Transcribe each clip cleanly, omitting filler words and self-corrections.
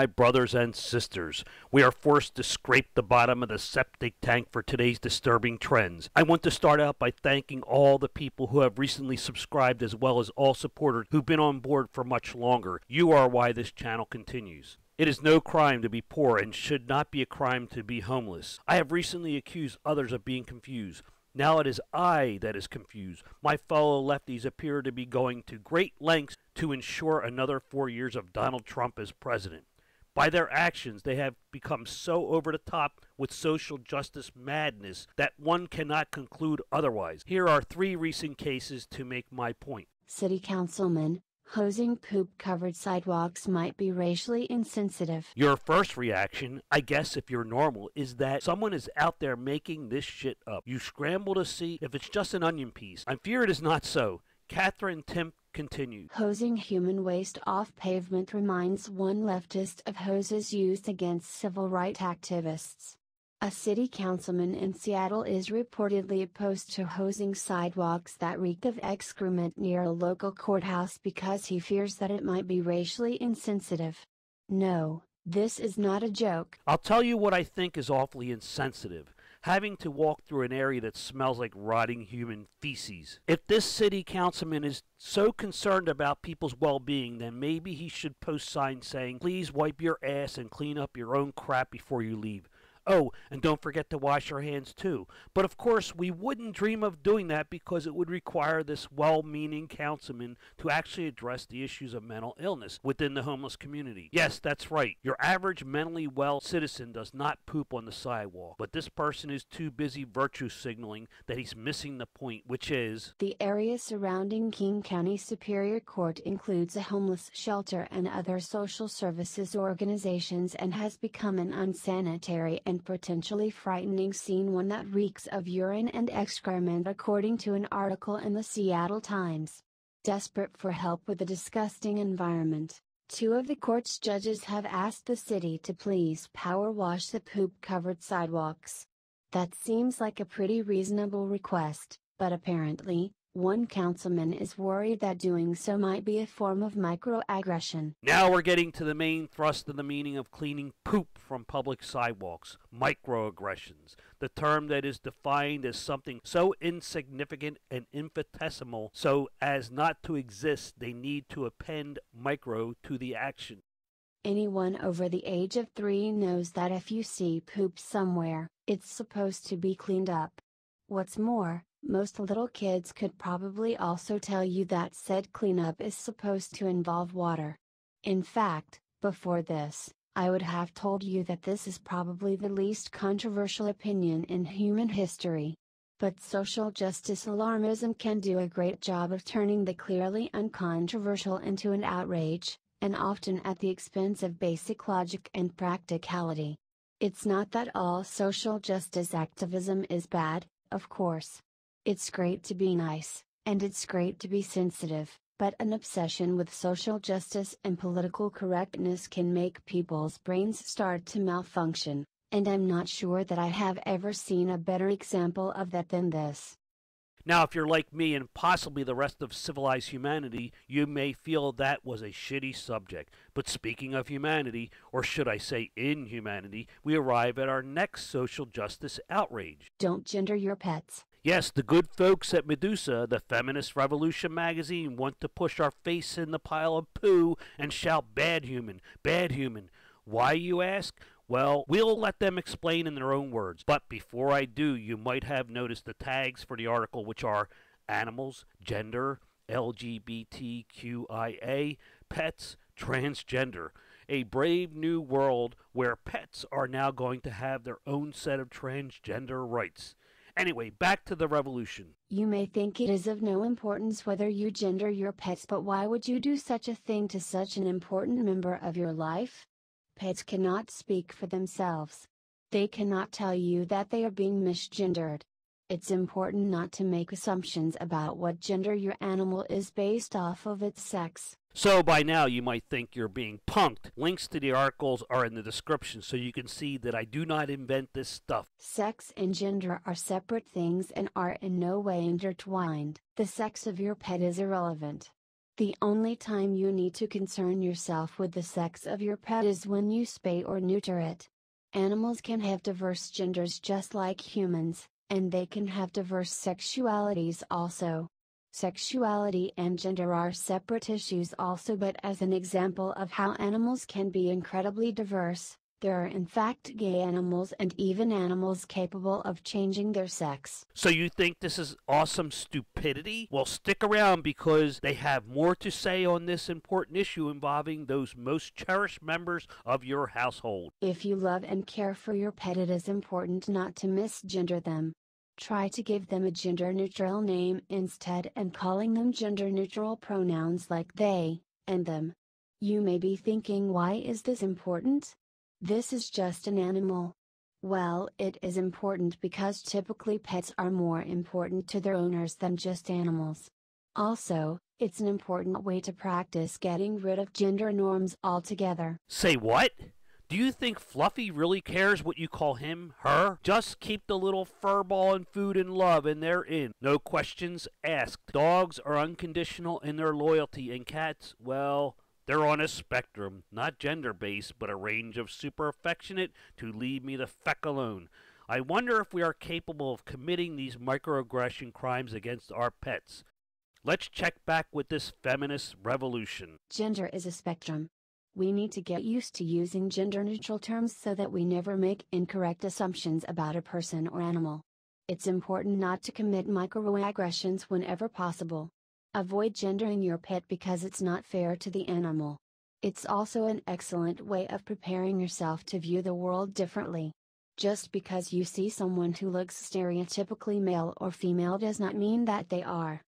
my brothers and sisters. We are forced to scrape the bottom of the septic tank for today's disturbing trends. I want to start out by thanking all the people who have recently subscribed, as well as all supporters who've been on board for much longer. You are why this channel continues. It is no crime to be poor and should not be a crime to be homeless. I have recently accused others of being confused. Now it is I that is confused. My fellow lefties appear to be going to great lengths to ensure another 4 years of Donald Trump as president. By their actions, they have become so over the top with social justice madness that one cannot conclude otherwise. Here are 3 recent cases to make my point. City councilman, hosing poop-covered sidewalks might be racially insensitive. Your first reaction, I guess if you're normal, is that someone is out there making this shit up. You scramble to see if it's just an onion piece. I fear it is not so. Catherine Timp continues. Hosing human waste off pavement reminds one leftist of hoses used against civil rights activists. A city councilman in Seattle is reportedly opposed to hosing sidewalks that reek of excrement near a local courthouse because he fears that it might be racially insensitive. No, this is not a joke. I'll tell you what I think is awfully insensitive. Having to walk through an area that smells like rotting human feces. If this city councilman is so concerned about people's well-being, then maybe he should post signs saying, "Please wipe your ass and clean up your own crap before you leave. Oh, and don't forget to wash your hands too." But of course, we wouldn't dream of doing that because it would require this well-meaning councilman to actually address the issues of mental illness within the homeless community. Yes, that's right. Your average mentally well citizen does not poop on the sidewalk, but this person is too busy virtue signaling that he's missing the point, which is... The area surrounding King County Superior Court includes a homeless shelter and other social services organizations and has become an unsanitary and potentially frightening scene, one that reeks of urine and excrement, according to an article in the Seattle Times. Desperate for help with the disgusting environment, 2 of the court's judges have asked the city to please power wash the poop-covered sidewalks. That seems like a pretty reasonable request, but apparently, one councilman is worried that doing so might be a form of microaggression. Now we're getting to the main thrust of the meaning of cleaning poop from public sidewalks, microaggressions, the term that is defined as something so insignificant and infinitesimal so as not to exist they need to append micro to the action. Anyone over the age of 3 knows that if you see poop somewhere, it's supposed to be cleaned up. What's more, most little kids could probably also tell you that said cleanup is supposed to involve water. In fact, before this, I would have told you that this is probably the least controversial opinion in human history. But social justice alarmism can do a great job of turning the clearly uncontroversial into an outrage, and often at the expense of basic logic and practicality. It's not that all social justice activism is bad, of course. It's great to be nice, and it's great to be sensitive, but an obsession with social justice and political correctness can make people's brains start to malfunction, and I'm not sure that I have ever seen a better example of that than this. Now, if you're like me and possibly the rest of civilized humanity, you may feel that was a shitty subject. But speaking of humanity, or should I say inhumanity, we arrive at our next social justice outrage. Don't gender your pets. Yes, the good folks at Medusa, the Feminist Revolution magazine, want to push our face in the pile of poo and shout, "Bad human, bad human." Why, you ask? Well, we'll let them explain in their own words. But before I do, you might have noticed the tags for the article, which are animals, gender, LGBTQIA, pets, transgender. A brave new world where pets are now going to have their own set of transgender rights. Anyway, back to the revolution. You may think it is of no importance whether you gender your pets, but why would you do such a thing to such an important member of your life? Pets cannot speak for themselves. They cannot tell you that they are being misgendered. It's important not to make assumptions about what gender your animal is based off of its sex. So by now you might think you're being punked. Links to the articles are in the description so you can see that I do not invent this stuff. Sex and gender are separate things and are in no way intertwined. The sex of your pet is irrelevant. The only time you need to concern yourself with the sex of your pet is when you spay or neuter it. Animals can have diverse genders just like humans, and they can have diverse sexualities also. Sexuality and gender are separate issues also, but as an example of how animals can be incredibly diverse, there are in fact gay animals and even animals capable of changing their sex. So you think this is awesome stupidity? Well, stick around because they have more to say on this important issue involving those most cherished members of your household. If you love and care for your pet, it is important not to misgender them. Try to give them a gender-neutral name instead and calling them gender-neutral pronouns like they and them. You may be thinking, why is this important? This is just an animal. Well, it is important because typically pets are more important to their owners than just animals. Also, it's an important way to practice getting rid of gender norms altogether. Say what? Do you think Fluffy really cares what you call him, her? Just keep the little furball and food and love and they're in. No questions asked. Dogs are unconditional in their loyalty, and cats, well, they're on a spectrum, not gender-based, but a range of super affectionate to leave me the feck alone. I wonder if we are capable of committing these microaggression crimes against our pets. Let's check back with this feminist revolution. Gender is a spectrum. We need to get used to using gender-neutral terms so that we never make incorrect assumptions about a person or animal. It's important not to commit microaggressions whenever possible. Avoid gendering your pet because it's not fair to the animal. It's also an excellent way of preparing yourself to view the world differently. Just because you see someone who looks stereotypically male or female does not mean that they are.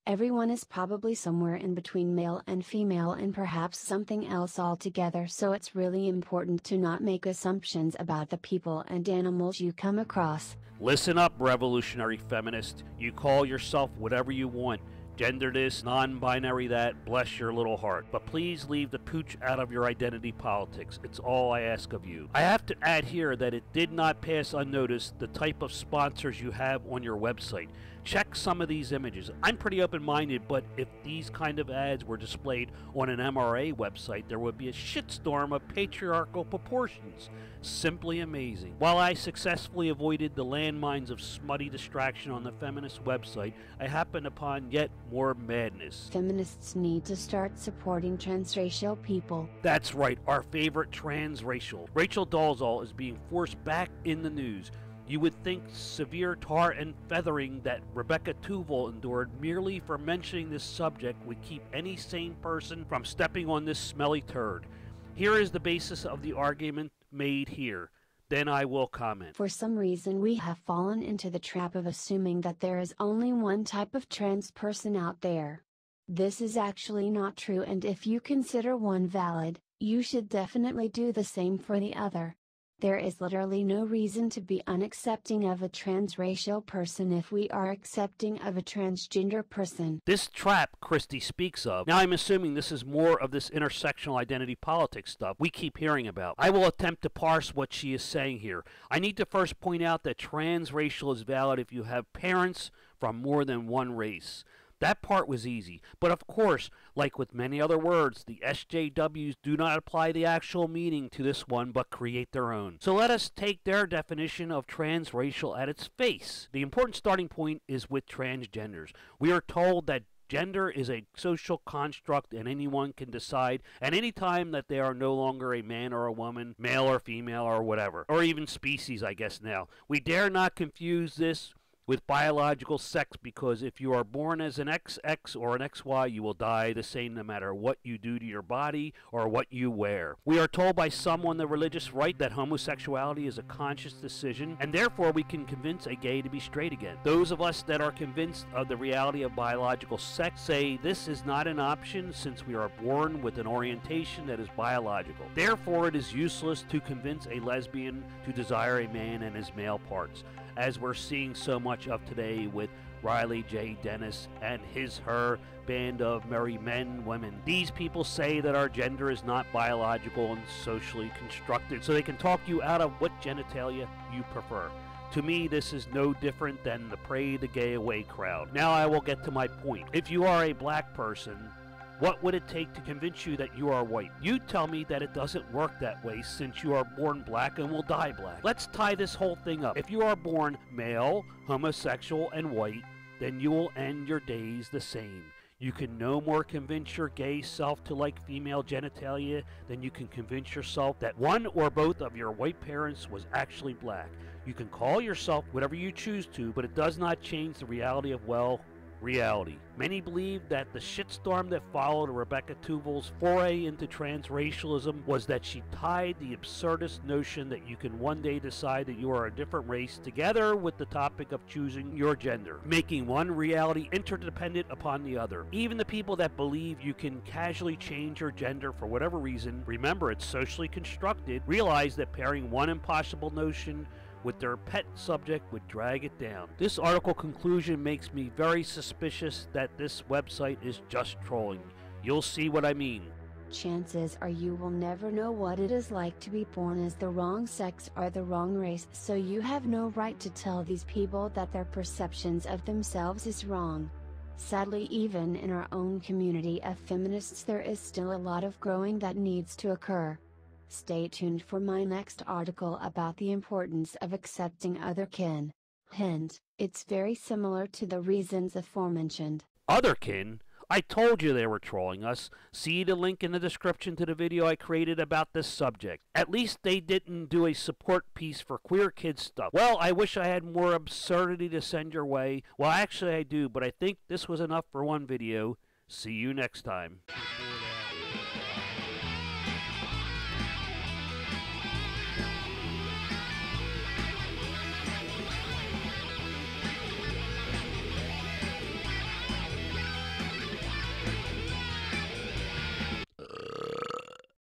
Everyone is probably somewhere in between male and female and perhaps something else altogether, so it's really important to not make assumptions about the people and animals you come across. Listen up, revolutionary feminist. You call yourself whatever you want. Gender this, non-binary that, bless your little heart. But please leave the pooch out of your identity politics. It's all I ask of you. I have to add here that it did not pass unnoticed the type of sponsors you have on your website. Check some of these images. I'm pretty open-minded, but if these kind of ads were displayed on an MRA website, there would be a shitstorm of patriarchal proportions. Simply amazing. While I successfully avoided the landmines of smutty distraction on the feminist website, I happened upon yet more madness. Feminists need to start supporting transracial people. That's right, our favorite transracial. Rachel Dolezal is being forced back in the news. You would think severe tar and feathering that Rebecca Tuval endured merely for mentioning this subject would keep any sane person from stepping on this smelly turd. Here is the basis of the argument made here. Then I will comment. For some reason we have fallen into the trap of assuming that there is only one type of trans person out there. This is actually not true, and if you consider one valid, you should definitely do the same for the other. There is literally no reason to be unaccepting of a transracial person if we are accepting of a transgender person. This trap Christie speaks of, now I'm assuming this is more of this intersectional identity politics stuff we keep hearing about. I will attempt to parse what she is saying here. I need to first point out that transracial is valid if you have parents from more than one race. That part was easy, but of course, like with many other words, the SJWs do not apply the actual meaning to this one but create their own. So let us take their definition of transracial at its face. The important starting point is with transgenders. We are told that gender is a social construct and anyone can decide at any time that they are no longer a man or a woman, male or female or whatever, or even species, I guess now. We dare not confuse this with biological sex, because if you are born as an XX or an XY, you will die the same no matter what you do to your body or what you wear. We are told by some on the religious right that homosexuality is a conscious decision, and therefore we can convince a gay to be straight again. Those of us that are convinced of the reality of biological sex say this is not an option since we are born with an orientation that is biological. Therefore, it is useless to convince a lesbian to desire a man and his male parts, as we're seeing so much of today with Riley J. Dennis and his/her band of merry men, women. These people say that our gender is not biological and socially constructed, so they can talk you out of what genitalia you prefer. To me, this is no different than the pray the gay away crowd. Now I will get to my point. If you are a black person, What would it take to convince you that you are white? You tell me that it doesn't work that way since you are born black and will die black. Let's tie this whole thing up. If you are born male, homosexual, and white, then you will end your days the same. You can no more convince your gay self to like female genitalia than you can convince yourself that one or both of your white parents was actually black. You can call yourself whatever you choose to, but it does not change the reality of, well, reality. Many believe that the shitstorm that followed Rebecca Tuvel's foray into transracialism was that she tied the absurdist notion that you can one day decide that you are a different race together with the topic of choosing your gender, making one reality interdependent upon the other. Even the people that believe you can casually change your gender for whatever reason, remember it's socially constructed, realize that pairing one impossible notion with their pet subject would drag it down. This article conclusion makes me very suspicious that this website is just trolling. You'll see what I mean. Chances are you will never know what it is like to be born as the wrong sex or the wrong race, so you have no right to tell these people that their perceptions of themselves is wrong. Sadly, even in our own community of feminists, there is still a lot of growing that needs to occur. Stay tuned for my next article about the importance of accepting other kin. Hint, it's very similar to the reasons aforementioned. Other kin? I told you they were trolling us. See the link in the description to the video I created about this subject. At least they didn't do a support piece for queer kids stuff. Well, I wish I had more absurdity to send your way. Well, actually I do, but I think this was enough for one video. See you next time.